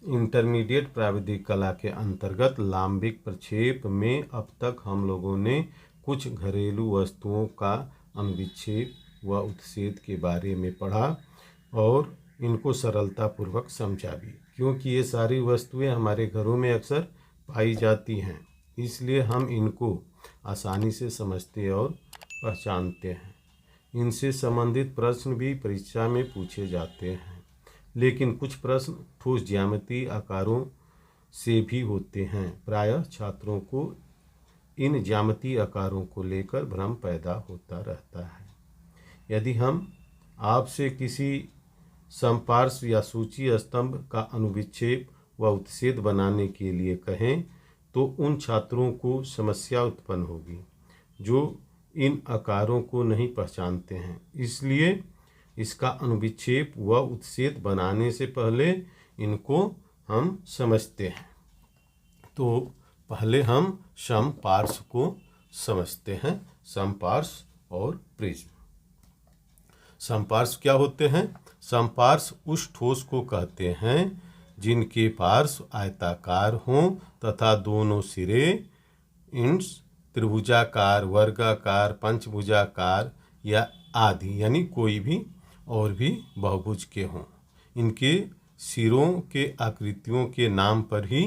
Intermediate प्राविधिक कला के अंतर्गत लांबिक प्रक्षेप में अब तक हम लोगों ने कुछ घरेलू वस्तुओं का अनुविच्छेद व उत्छेद के बारे में पढ़ा और इनको सरलतापूर्वक समझा भी, क्योंकि ये सारी वस्तुएं हमारे घरों में अक्सर पाई जाती हैं, इसलिए हम इनको आसानी से समझते और पहचानते हैं। इनसे संबंधित प्रश्न भी परीक्षा में पूछे जाते हैं, लेकिन कुछ प्रश्न ठोस ज्यामितीय आकारों से भी होते हैं। प्रायः छात्रों को इन ज्यामितीय आकारों को लेकर भ्रम पैदा होता रहता है। यदि हम आपसे किसी समपार्श्व या सूची स्तंभ का अनुविच्छेद व उत्छेद बनाने के लिए कहें तो उन छात्रों को समस्या उत्पन्न होगी जो इन आकारों को नहीं पहचानते हैं। इसलिए इसका अनुविच्छेद व उत्छेद बनाने से पहले इनको हम समझते हैं। तो पहले हम समपार्श्व को समझते हैं, समपार्श्व और प्रिज्म। समपार्श्व क्या होते हैं? समपार्श्व उस ठोस को कहते हैं जिनके पार्श्व आयताकार हों तथा दोनों सिरे इंड्स त्रिभुजाकार, वर्गाकार, पंचभुजाकार या आदि यानी कोई भी और भी बहुभुज के हों। इनके सिरों के आकृतियों के नाम पर ही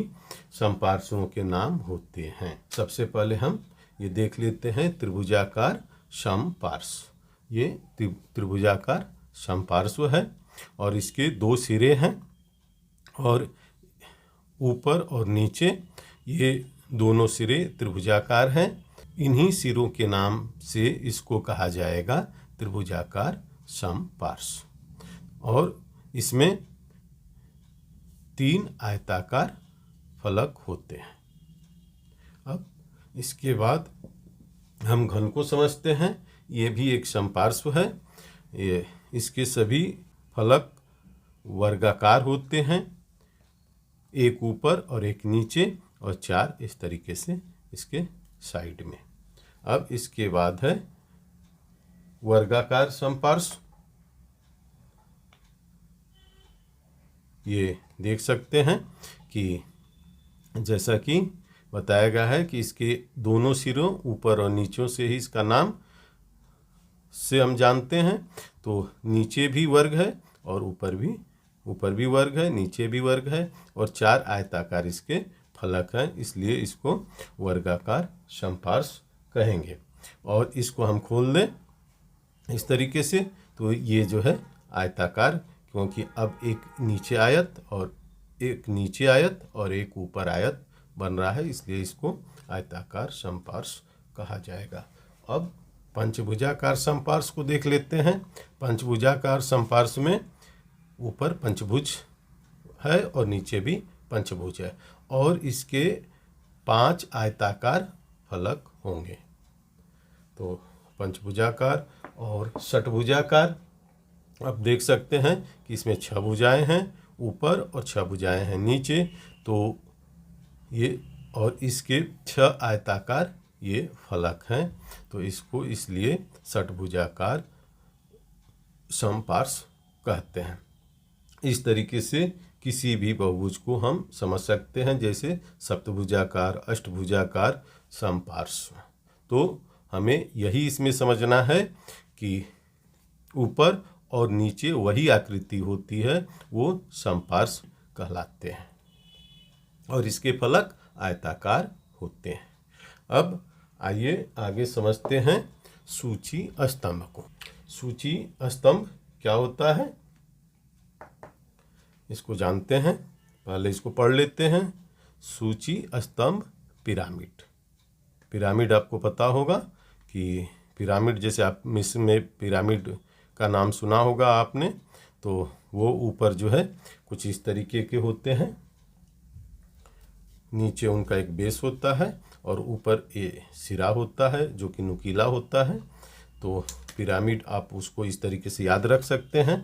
समपार्श्वों के नाम होते हैं। सबसे पहले हम ये देख लेते हैं त्रिभुजाकार समपार्श्व। ये त्रिभुजाकार समपार्श्व है और इसके दो सिरे हैं और ऊपर और नीचे ये दोनों सिरे त्रिभुजाकार हैं। इन्हीं सिरों के नाम से इसको कहा जाएगा त्रिभुजाकार समपार्श्व। और इसमें 3 आयताकार फलक होते हैं। अब इसके बाद हम घन को समझते हैं। ये भी एक समपार्श्व है। ये इसके सभी फलक वर्गाकार होते हैं, एक ऊपर और एक नीचे और 4 इस तरीके से इसके साइड में। अब इसके बाद है वर्गाकार समपार्श्व। ये देख सकते हैं कि जैसा कि बताया गया है कि इसके दोनों सिरों ऊपर और नीचों से ही इसका नाम से हम जानते हैं। तो नीचे भी वर्ग है और ऊपर भी वर्ग है, नीचे भी वर्ग है और 4 आयताकार इसके फलक हैं, इसलिए इसको वर्गाकार समपार्श्व कहेंगे। और इसको हम खोल दें इस तरीके से तो ये जो है आयताकार, क्योंकि अब एक नीचे आयत और एक ऊपर आयत बन रहा है, इसलिए इसको आयताकार समपार्श्व कहा जाएगा। अब पंचभुजाकार समपार्श्व को देख लेते हैं। पंचभुजाकार समपार्श्व में ऊपर पंचभुज है और नीचे भी पंचभुज है और इसके 5 आयताकार फलक होंगे। तो पंचभुजाकार और षटभुजाकार, अब देख सकते हैं कि इसमें 6 भुजाएं हैं ऊपर और 6 भुजाएं हैं नीचे। तो ये और इसके 6 आयताकार ये फलक हैं, तो इसको इसलिए षटभुजाकार समपार्श्व कहते हैं। इस तरीके से किसी भी बहुभुज को हम समझ सकते हैं, जैसे सप्तभुजाकार, अष्टभुजाकार समपार्श्व। तो हमें यही इसमें समझना है कि ऊपर और नीचे वही आकृति होती है, वो समपार्श्व कहलाते हैं और इसके फलक आयताकार होते हैं। अब आइए आगे समझते हैं सूची स्तंभ को। सूची स्तंभ क्या होता है इसको जानते हैं, पहले इसको पढ़ लेते हैं। सूची स्तंभ पिरामिड। पिरामिड आपको पता होगा कि पिरामिड, जैसे आप मिस्र में पिरामिड का नाम सुना होगा आपने, तो वो ऊपर जो है कुछ इस तरीके के होते हैं, नीचे उनका एक बेस होता है और ऊपर ये सिरा होता है जो कि नुकीला होता है। तो पिरामिड आप उसको इस तरीके से याद रख सकते हैं,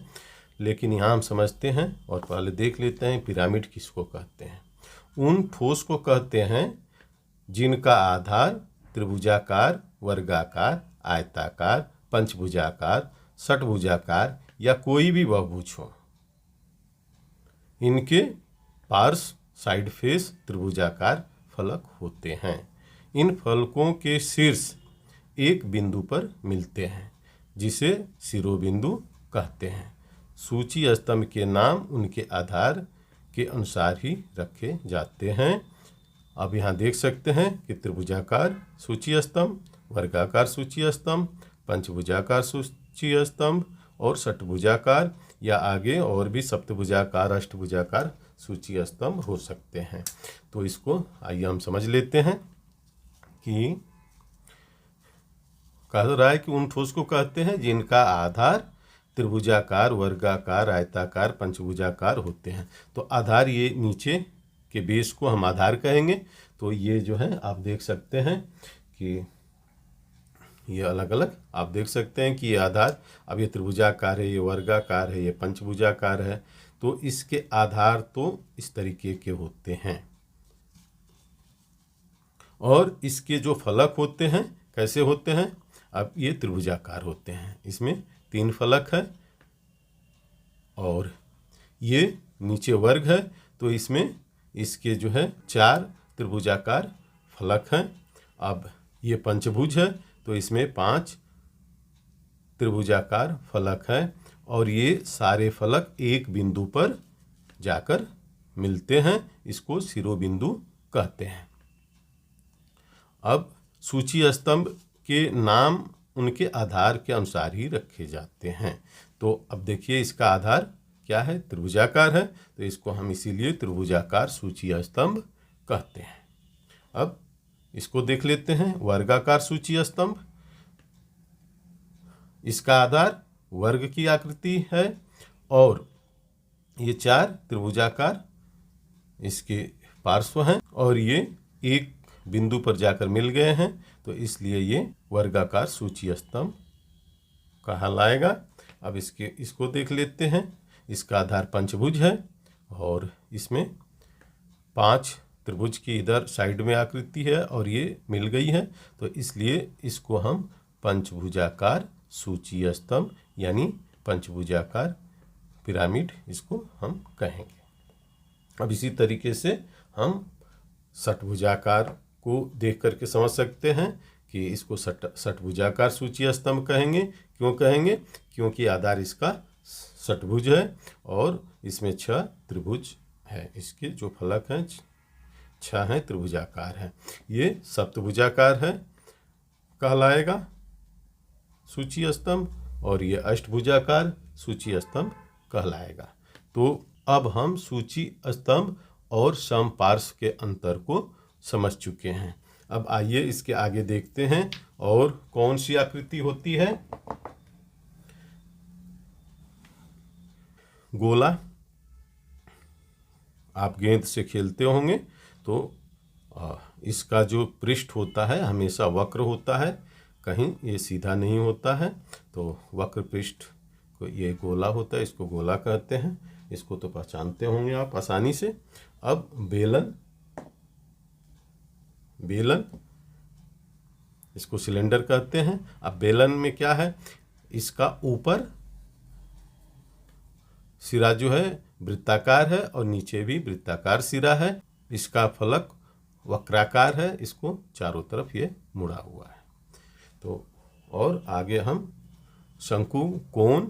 लेकिन यहाँ हम समझते हैं और पहले देख लेते हैं पिरामिड किसको कहते हैं। उन ठोस को कहते हैं जिनका आधार त्रिभुजाकार, वर्गाकार, आयताकार, पंचभुजाकार, षटभुजाकार या कोई भी बहुभुज हो। इनके पार्श्व साइड फेस त्रिभुजाकार फलक होते हैं। इन फलकों के शीर्ष एक बिंदु पर मिलते हैं जिसे शिरोबिंदु कहते हैं। सूची स्तंभ के नाम उनके आधार के अनुसार ही रखे जाते हैं। अब यहाँ देख सकते हैं कि त्रिभुजाकार सूची स्तंभ, वर्गाकार सूची स्तंभ, पंचभुजाकार सूची स्तंभ और षटभुजाकार या आगे और भी सप्तभुजाकार, अष्टभुजाकार सूची स्तंभ हो सकते हैं। तो इसको आइए हम समझ लेते हैं कि कह रहा है कि उन ठोस को कहते हैं जिनका आधार त्रिभुजाकार, वर्गाकार, आयताकार, पंचभुजाकार होते हैं। तो आधार, ये नीचे के बेस को हम आधार कहेंगे। तो ये जो है आप देख सकते हैं कि ये अलग अलग आप देख सकते हैं कि ये आधार, अब ये त्रिभुजाकार है, ये वर्गाकार है, ये पंचभुजाकार है। तो इसके आधार तो इस तरीके के होते हैं और इसके जो फलक होते हैं कैसे होते हैं। अब ये त्रिभुजाकार होते हैं, इसमें 3 फलक है और ये नीचे वर्ग है तो इसमें इसके जो है 4 त्रिभुजाकार फलक हैं। अब ये पंचभुज है तो इसमें 5 त्रिभुजाकार फलक है और ये सारे फलक एक बिंदु पर जाकर मिलते हैं, इसको शिरोबिंदु कहते हैं। अब सूची स्तंभ के नाम उनके आधार के अनुसार ही रखे जाते हैं। तो अब देखिए इसका आधार क्या है, त्रिभुजाकार है, तो इसको हम इसीलिए त्रिभुजाकार सूची स्तंभ कहते हैं। अब इसको देख लेते हैं, वर्गाकार सूची स्तंभ। इसका आधार वर्ग की आकृति है और ये 4 त्रिभुजाकार इसके पार्श्व हैं और ये एक बिंदु पर जाकर मिल गए हैं, तो इसलिए ये वर्गाकार सूची स्तंभ कहलाएगा। अब इसको देख लेते हैं। इसका आधार पंचभुज है और इसमें 5 त्रिभुज की इधर साइड में आकृति है और ये मिल गई है, तो इसलिए इसको हम पंचभुजाकार सूची स्तंभ यानी पंचभुजाकार पिरामिड इसको हम कहेंगे। अब इसी तरीके से हम षटभुजाकार को देख करके समझ सकते हैं कि इसको षटभुजाकार सूची स्तंभ कहेंगे। क्यों कहेंगे? क्योंकि आधार इसका षटभुज है और इसमें 6 त्रिभुज है, इसके जो फलक हैं 6 हैं, त्रिभुजाकार हैं। ये सप्तभुजाकार है कहलाएगा सूची स्तंभ और ये अष्टभुजाकार सूची स्तंभ कहलाएगा। तो अब हम सूची स्तंभ और समपार्श्व के अंतर को समझ चुके हैं। अब आइए इसके आगे देखते हैं और कौन सी आकृति होती है। गोला, आप गेंद से खेलते होंगे तो इसका जो पृष्ठ होता है हमेशा वक्र होता है, कहीं ये सीधा नहीं होता है। तो वक्र पृष्ठ को ये गोला होता है, इसको गोला कहते हैं। इसको तो पहचानते होंगे आप आसानी से। अब बेलन, इसको सिलेंडर कहते हैं। अब बेलन में क्या है, इसका ऊपर सिरा जो है वृत्ताकार है और नीचे भी वृत्ताकार सिरा है। इसका फलक वक्राकार है, इसको चारों तरफ ये मुड़ा हुआ है। तो और आगे हम शंकु, कोण,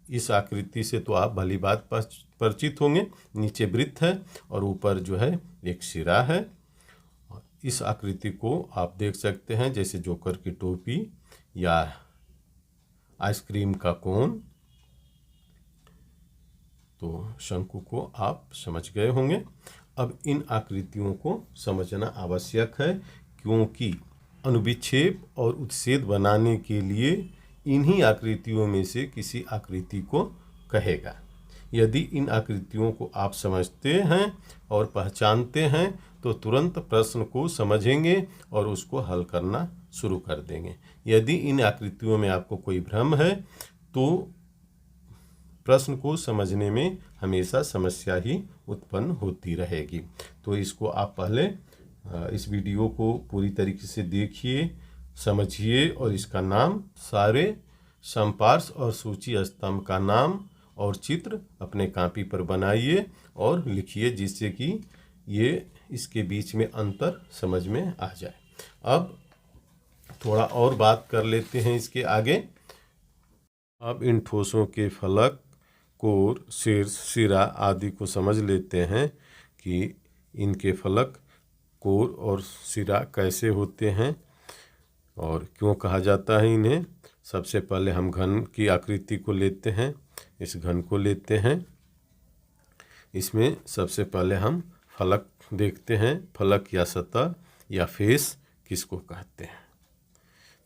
इस आकृति से तो आप भली बात परिचित होंगे। नीचे वृत्त है और ऊपर जो है एक सिरा है। इस आकृति को आप देख सकते हैं जैसे जोकर की टोपी या आइसक्रीम का कोन। तो शंकु को आप समझ गए होंगे। अब इन आकृतियों को समझना आवश्यक है क्योंकि अनुविक्षेप और उत्छेद बनाने के लिए इन्हीं आकृतियों में से किसी आकृति को कहेगा। यदि इन आकृतियों को आप समझते हैं और पहचानते हैं तो तुरंत प्रश्न को समझेंगे और उसको हल करना शुरू कर देंगे। यदि इन आकृतियों में आपको कोई भ्रम है तो प्रश्न को समझने में हमेशा समस्या ही उत्पन्न होती रहेगी। तो इसको आप पहले इस वीडियो को पूरी तरीके से देखिए, समझिए और इसका नाम, सारे समपार्श्व और सूची स्तंभ का नाम और चित्र अपने कॉपी पर बनाइए और लिखिए, जिससे कि ये इसके बीच में अंतर समझ में आ जाए। अब थोड़ा और बात कर लेते हैं इसके आगे। अब इन ठोसों के फलक, कोर, शीर्ष, सिरा आदि को समझ लेते हैं कि इनके फलक, कोर और सिरा कैसे होते हैं और क्यों कहा जाता है इन्हें। सबसे पहले हम घन की आकृति को लेते हैं। इस घन को लेते हैं। इसमें सबसे पहले हम फलक देखते हैं। फलक या सतह या फेस किसको कहते हैं।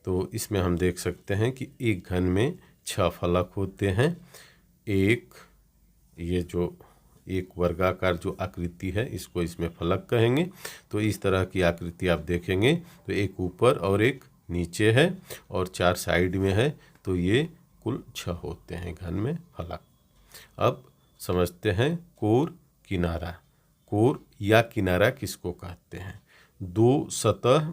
तो इसमें हम देख सकते हैं कि एक घन में 6 फलक होते हैं। ये जो एक वर्गाकार जो आकृति है, इसको इसमें फलक कहेंगे। तो इस तरह की आकृति आप देखेंगे तो एक ऊपर और एक नीचे है और 4 साइड में है। तो ये कुल 6 होते हैं घन में फलक। अब समझते हैं कोर, किनारा। कोर या किनारा किसको कहते हैं। 2 सतह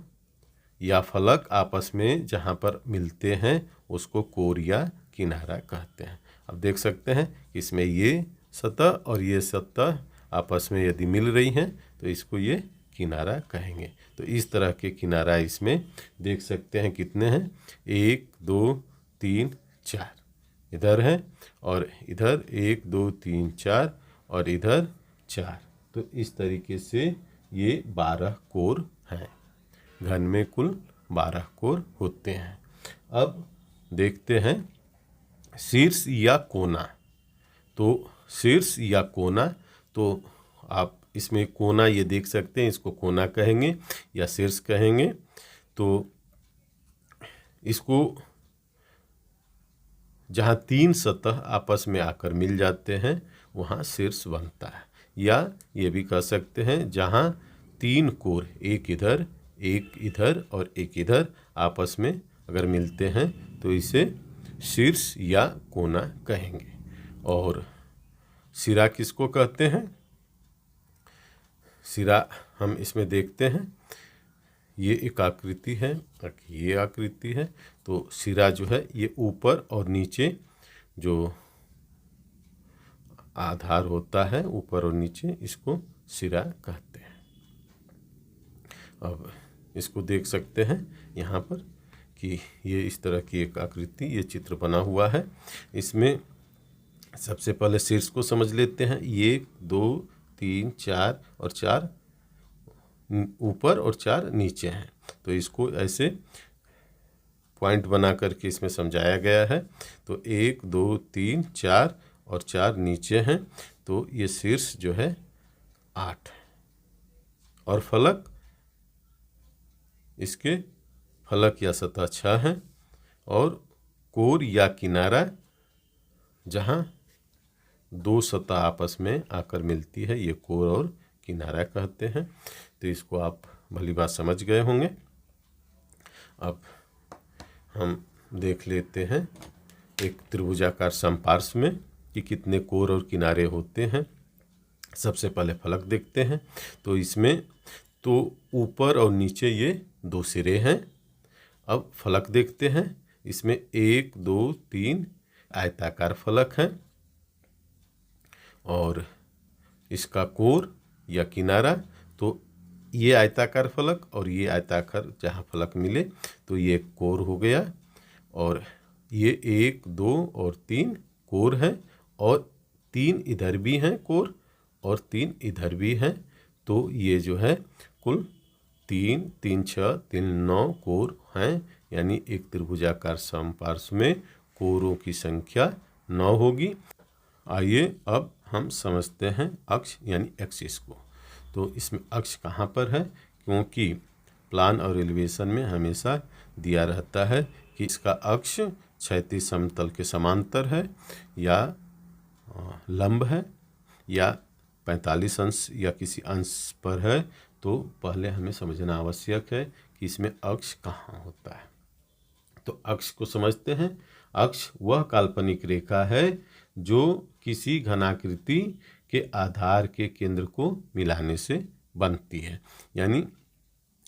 या फलक आपस में जहाँ पर मिलते हैं उसको कोर या किनारा कहते हैं। अब देख सकते हैं कि इसमें ये सतह और ये सतह आपस में यदि मिल रही हैं तो इसको ये किनारा कहेंगे। तो इस तरह के किनारा इसमें देख सकते हैं कितने हैं। 1 2 3 4 इधर है और इधर 1 2 3 4 और इधर 4। तो इस तरीके से ये 12 कोर हैं। घन में कुल 12 कोर होते हैं। अब देखते हैं शीर्ष या कोना। तो शीर्ष या कोना, तो आप इसमें कोना ये देख सकते हैं, इसको कोना कहेंगे या शीर्ष कहेंगे। तो इसको जहाँ 3 सतह आपस में आकर मिल जाते हैं वहाँ शीर्ष बनता है। या ये भी कह सकते हैं जहाँ 3 कोर, एक इधर, एक इधर और एक इधर आपस में अगर मिलते हैं तो इसे शीर्ष या कोना कहेंगे। और सिरा किसको कहते हैं। सिरा हम इसमें देखते हैं, ये एक आकृति है, ये आकृति है। तो सिरा जो है ये ऊपर और नीचे जो आधार होता है, ऊपर और नीचे, इसको सिरा कहते हैं। अब इसको देख सकते हैं यहाँ पर कि ये इस तरह की एक आकृति, ये चित्र बना हुआ है। इसमें सबसे पहले शीर्ष को समझ लेते हैं। 1 2 3 4 और 4 ऊपर और 4 नीचे हैं। तो इसको ऐसे पॉइंट बना करके इसमें समझाया गया है। तो 1 2 3 4 और 4 नीचे हैं। तो ये शीर्ष जो है 8 है। और फलक, इसके फलक या सतह 6 हैं। और कोर या किनारा जहाँ 2 सतह आपस में आकर मिलती है, ये कोर और किनारा कहते हैं। तो इसको आप भली बात समझ गए होंगे। अब हम देख लेते हैं एक त्रिभुजाकार समपार्श्व में कि कितने कोर और किनारे होते हैं। सबसे पहले फलक देखते हैं। तो इसमें तो ऊपर और नीचे ये 2 सिरे हैं। अब फलक देखते हैं। इसमें 1 2 3 आयताकार फलक है और इसका कोर या किनारा, तो ये आयताकार फलक और ये आयताकार जहाँ फलक मिले तो ये कोर हो गया। और ये 1 2 और 3 कोर हैं और 3 इधर भी हैं कोर और 3 इधर भी हैं। तो ये जो है कुल 3 3 6 3 9 कोर हैं। यानी एक त्रिभुजाकार समपार्श्व में कोरों की संख्या 9 होगी। आइए अब हम समझते हैं अक्ष यानी एक्सिस को। तो इसमें अक्ष कहाँ पर है, क्योंकि प्लान और एलिवेशन में हमेशा दिया रहता है कि इसका अक्ष क्षैतिज समतल के समांतर है या लंब है या 45 अंश या किसी अंश पर है। तो पहले हमें समझना आवश्यक है कि इसमें अक्ष कहाँ होता है। तो अक्ष को समझते हैं। अक्ष वह काल्पनिक रेखा है जो किसी घनाकृति के आधार के केंद्र को मिलाने से बनती है। यानी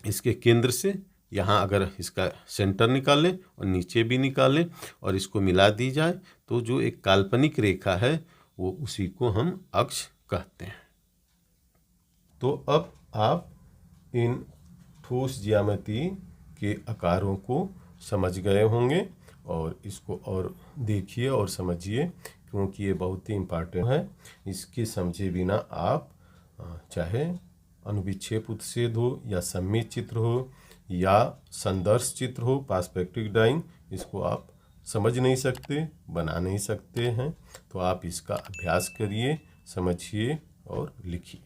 इसके केंद्र से यहाँ अगर इसका सेंटर निकालें और नीचे भी निकालें और इसको मिला दी जाए तो जो एक काल्पनिक रेखा है वो उसी को हम अक्ष कहते हैं। तो अब आप इन ठोस ज्यामिति के आकारों को समझ गए होंगे और इसको और देखिए और समझिए, क्योंकि ये बहुत ही इम्पोर्टेंट है। इसके समझे बिना आप चाहे अनुविक्षेप उत्सेद हो या सममित चित्र हो या संदर्श चित्र हो, पर्सपेक्टिव ड्राइंग, इसको आप समझ नहीं सकते, बना नहीं सकते हैं। तो आप इसका अभ्यास करिए, समझिए और लिखिए।